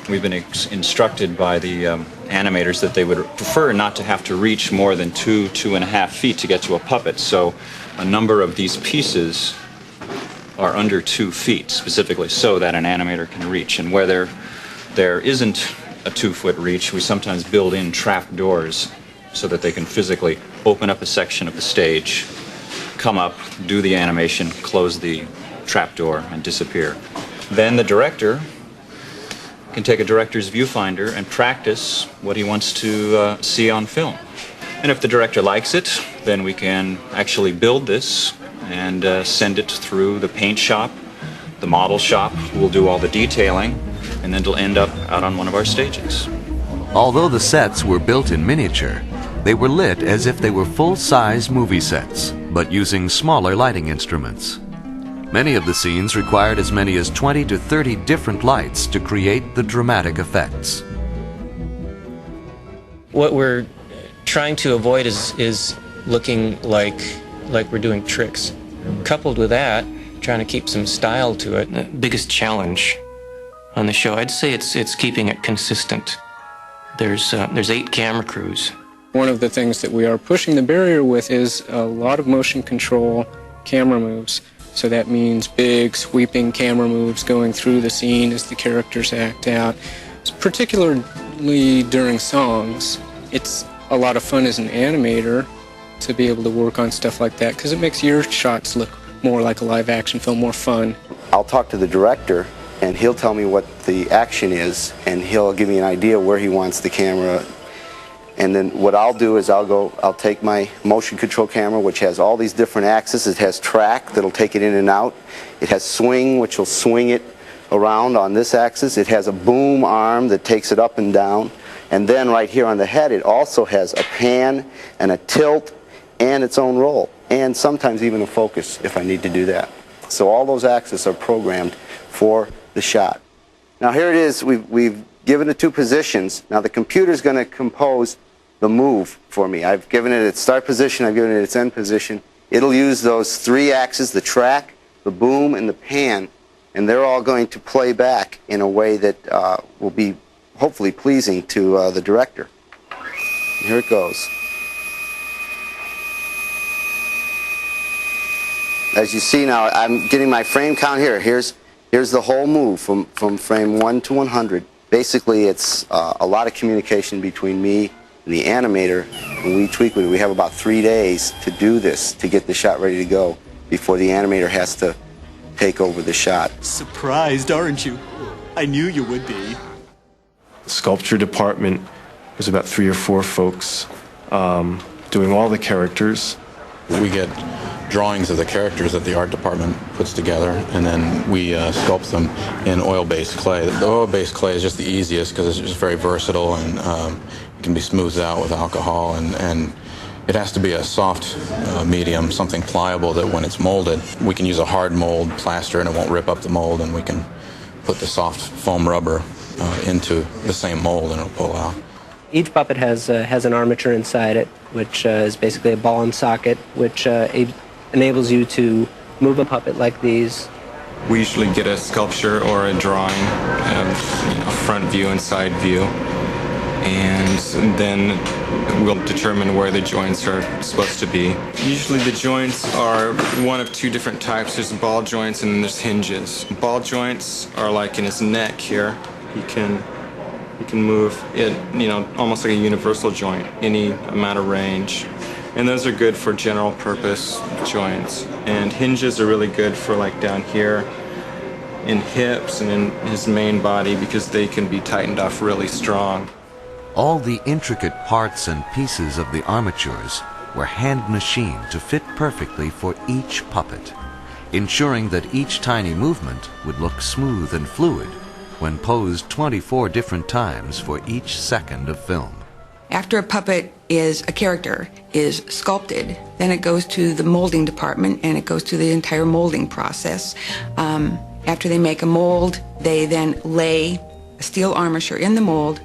We've been instructed by the animators that they would prefer not to have to reach more than 2.5 feet to get to a puppet. So a number of these pieces are under 2 feet, specifically so that an animator can reach. And where there isn't a 2-foot reach, we sometimes build in trap doors so that they can physically open up a section of the stage, come up, do the animation, close the trap door, and disappear. Then the director can take a director's viewfinder and practice what he wants to see on film. And if the director likes it, then we can actually build this and send it through the paint shop, the model shop, who will do all the detailing, and then it'll end up out on one of our stages. Although the sets were built in miniature, they were lit as if they were full-size movie sets, but using smaller lighting instruments. Many of the scenes required as many as 20 to 30 different lights to create the dramatic effects. What we're trying to avoid is looking like we're doing tricks. Coupled with that, trying to keep some style to it. The biggest challenge on the show, I'd say it's keeping it consistent. There's 8 camera crews. One of the things that we are pushing the barrier with is a lot of motion control camera moves. So that means big, sweeping camera moves going through the scene as the characters act out. Particularly during songs, it's a lot of fun as an animator to be able to work on stuff like that because it makes your shots look more like a live action film, more fun. I'll talk to the director and he'll tell me what the action is and he'll give me an idea where he wants the camera. And then what I'll do is I'll take my motion control camera, which has all these different axes. It has track that'll take it in and out. It has swing, which will swing it around on this axis. It has a boom arm that takes it up and down. And then right here on the head, it also has a pan and a tilt and its own roll. And sometimes even a focus if I need to do that. So all those axes are programmed for the shot. Now here it is. We've given it 2 positions. Now the computer's going to compose the move for me. I've given it its start position, I've given it its end position. It'll use those 3 axes, the track, the boom, and the pan, and they're all going to play back in a way that will be hopefully pleasing to the director. And here it goes. As you see now, I'm getting my frame count here. Here's the whole move from frame 1 to 100. Basically, it's a lot of communication between me and the animator. When we tweak with it, we have about 3 days to do this, to get the shot ready to go before the animator has to take over the shot. Surprised, aren't you? I knew you would be. The sculpture department was about 3 or 4 folks doing all the characters. We get drawings of the characters that the art department puts together, and then we sculpt them in oil-based clay. The oil-based clay is just the easiest because it's just very versatile and it can be smoothed out with alcohol, and it has to be a soft medium, something pliable that when it's molded, we can use a hard mold plaster and it won't rip up the mold, and we can put the soft foam rubber into the same mold and it'll pull out. Each puppet has an armature inside it, which is basically a ball and socket, which enables you to move a puppet like these. We usually get a sculpture or a drawing of a front view and side view, and then we'll determine where the joints are supposed to be. Usually the joints are one of 2 different types. There's ball joints and then there's hinges. Ball joints are like in his neck here. You can move it, almost like a universal joint, any amount of range. And those are good for general purpose joints. And hinges are really good for like down here in hips and in his main body because they can be tightened off really strong. All the intricate parts and pieces of the armatures were hand machined to fit perfectly for each puppet, ensuring that each tiny movement would look smooth and fluid when posed 24 different times for each second of film. After a character is sculpted, then it goes to the molding department and it goes through the entire molding process. After they make a mold, they then lay a steel armature in the mold.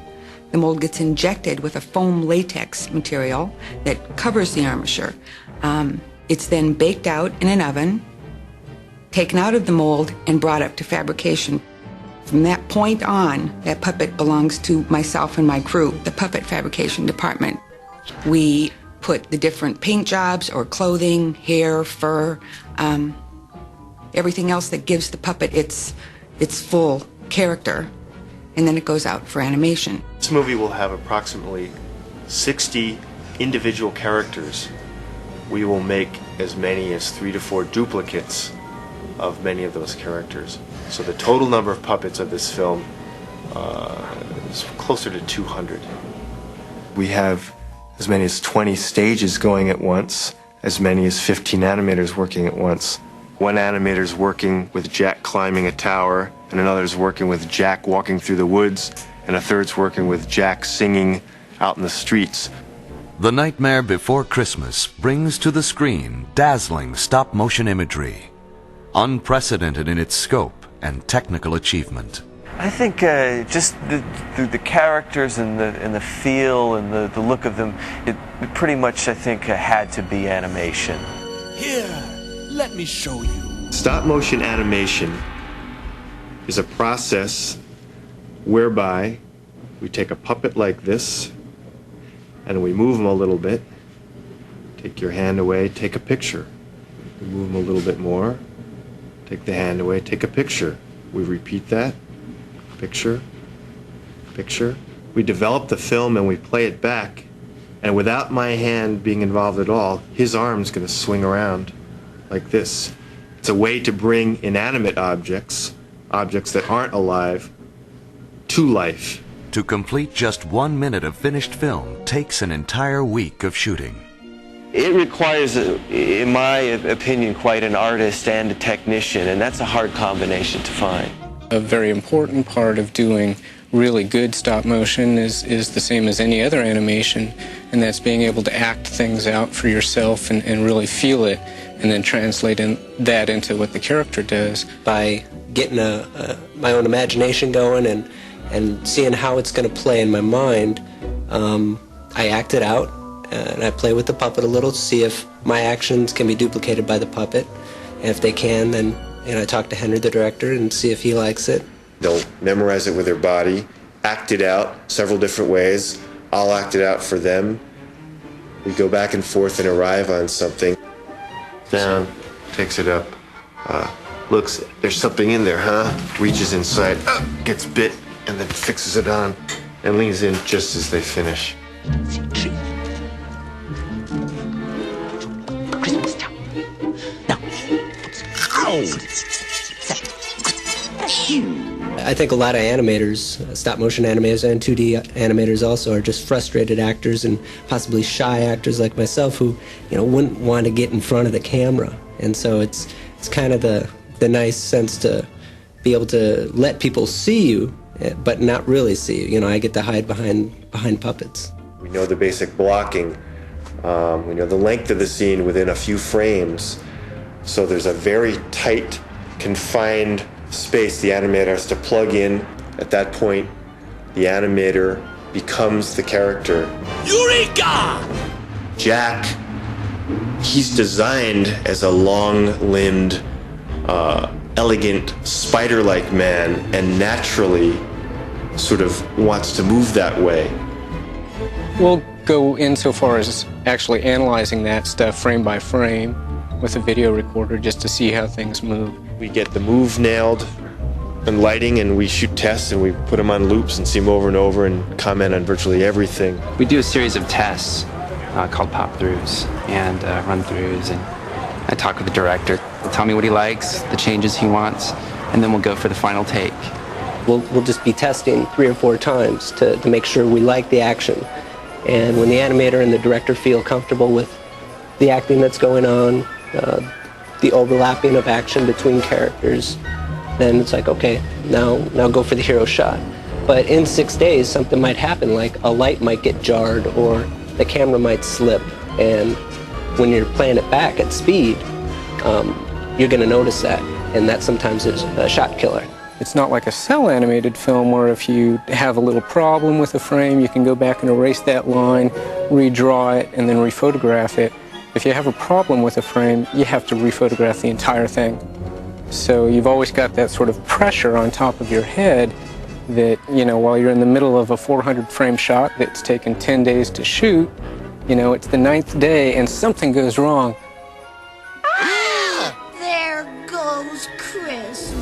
The mold gets injected with a foam latex material that covers the armature. It's then baked out in an oven, taken out of the mold, and brought up to fabrication. From that point on, that puppet belongs to myself and my crew, the puppet fabrication department. We put the different paint jobs or clothing, hair, fur, everything else that gives the puppet its full character, and then it goes out for animation. This movie will have approximately 60 individual characters. We will make as many as 3 to 4 duplicates of many of those characters. So the total number of puppets of this film is closer to 200. We have as many as 20 stages going at once, as many as 15 animators working at once. One animator's working with Jack climbing a tower, and another's working with Jack walking through the woods, and a third's working with Jack singing out in the streets. The Nightmare Before Christmas brings to the screen dazzling stop-motion imagery, unprecedented in its scope and technical achievement. I think just the characters and the feel and the look of them, it pretty much, I think, had to be animation. Here, let me show you. Stop-motion animation is a process whereby we take a puppet like this and we move them a little bit. Take your hand away, take a picture. We move them a little bit more. Take the hand away, take a picture. We repeat that. Picture, picture. We develop the film and we play it back, and without my hand being involved at all, his arm's going to swing around like this. It's a way to bring inanimate objects, objects that aren't alive, to life. To complete just 1 minute of finished film takes an entire week of shooting. It requires, in my opinion, quite an artist and a technician, and that's a hard combination to find. A very important part of doing really good stop motion is the same as any other animation, and that's being able to act things out for yourself and really feel it, and then translate that into what the character does. By getting my own imagination going and seeing how it's going to play in my mind, I act it out, and I play with the puppet a little to see if my actions can be duplicated by the puppet, and if they can, then I talk to Henry, the director, and see if he likes it. They'll memorize it with their body, act it out several different ways. I'll act it out for them. We go back and forth and arrive on something. Down, takes it up, looks, there's something in there, huh? Reaches inside, gets bit, and then fixes it on, and leans in just as they finish. Christmas time. Now. I think a lot of animators, stop-motion animators and 2D animators also, are just frustrated actors and possibly shy actors like myself who, wouldn't want to get in front of the camera. And so it's kind of the nice sense to be able to let people see you, but not really see you. I get to hide behind puppets. We know the basic blocking. We know the length of the scene within a few frames. So there's a very tight, confined space the animator has to plug in. At that point, the animator becomes the character. Eureka! Jack, he's designed as a long-limbed, elegant, spider-like man, and naturally sort of wants to move that way. We'll go insofar as actually analyzing that stuff frame by frame with a video recorder just to see how things move. We get the move nailed and lighting, and we shoot tests, and we put them on loops and see them over and over and comment on virtually everything. We do a series of tests called pop-throughs and run-throughs, and I talk with the director. He'll tell me what he likes, the changes he wants, and then we'll go for the final take. We'll just be testing 3 or 4 times to make sure we like the action. And when the animator and the director feel comfortable with the acting that's going on, the overlapping of action between characters, then it's like, okay, now go for the hero shot. But in 6 days, something might happen, like a light might get jarred or the camera might slip. And when you're playing it back at speed, you're going to notice that. And that sometimes is a shot killer. It's not like a cell animated film where if you have a little problem with a frame, you can go back and erase that line, redraw it, and then rephotograph it. If you have a problem with a frame, you have to rephotograph the entire thing. So you've always got that sort of pressure on top of your head that, you know, while you're in the middle of a 400 frame shot that's taken 10 days to shoot, you know, it's the 9th day and something goes wrong. Ah, there goes Christmas.